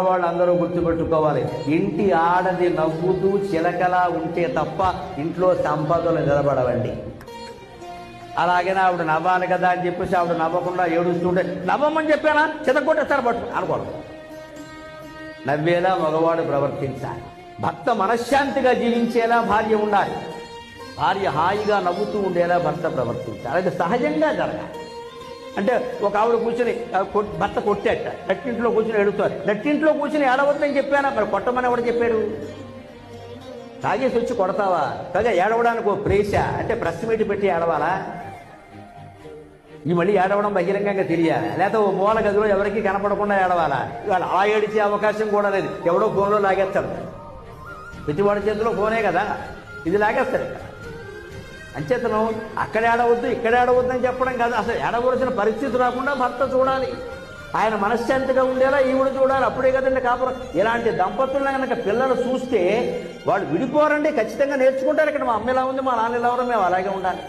వాళ్ళందరూ గుర్తుపెట్టుకోవాలి, ఇంటి ఆడది నవ్వుతూ చిలకలా ఉంటే తప్ప ఇంట్లో సంపదలు నిలబడవండి. అలాగే ఆవిడ నవ్వాలి కదా అని చెప్పేసి ఆవిడ నవ్వకుండా ఏడుస్తుంటే నవ్వమని చెప్పానా చితకొట్టేస్తారు పట్టు అనుకోవడం. నవ్వేలా మగవాడు ప్రవర్తించాలి. భర్త మనశ్శాంతిగా జీవించేలా భార్య ఉండాలి. భార్య హాయిగా నవ్వుతూ ఉండేలా భర్త ప్రవర్తించాలి. అది సహజంగా జరగాలి. అంటే ఒక ఆవిడ కూర్చొని భర్త కొట్టాట, నట్టింట్లో కూర్చొని ఏడుతారు. నట్టింట్లో కూర్చొని ఏడవద్దని చెప్పానా? మరి కొట్టమని ఎవడు చెప్పాడు? తాగేసి వచ్చి కొడతావా? పైగా ఏడవడానికి ఓ ప్రేష అంటే ప్రెస్ మీట్ పెట్టి ఏడవాలా? ఈ మళ్ళీ ఏడవడం బహిరంగంగా తెలియాలి, లేకపోతే ఓ మూల గదిలో ఎవరికి కనపడకుండా ఏడవాలా? ఇవాళ అలా ఏడిచే అవకాశం కూడా లేదు. ఎవడో ఫోన్లో లాగేస్తాడు. ప్రతివాడి చేతిలో ఫోనే కదా, ఇది లాగేస్తారు. అంచేతను అక్కడ ఏడవద్దు ఇక్కడ ఏడవద్దు అని చెప్పడం కాదు. అసలు ఏడవలసిన పరిస్థితి రాకుండా భర్త చూడాలి. ఆయన మనశ్శాంతిగా ఉండేలా ఈవిడ చూడాలి. అప్పుడే కదండి కాపురం. ఇలాంటి దంపతులను కనుక పిల్లలు చూస్తే వాళ్ళు విడిపోరండి, ఖచ్చితంగా నేర్చుకుంటారు. ఇక్కడ మా అమ్మ ఎలా ఉంది, మా నాన్న ఎలా ఉన్నారో మేము అలాగే ఉండాలి.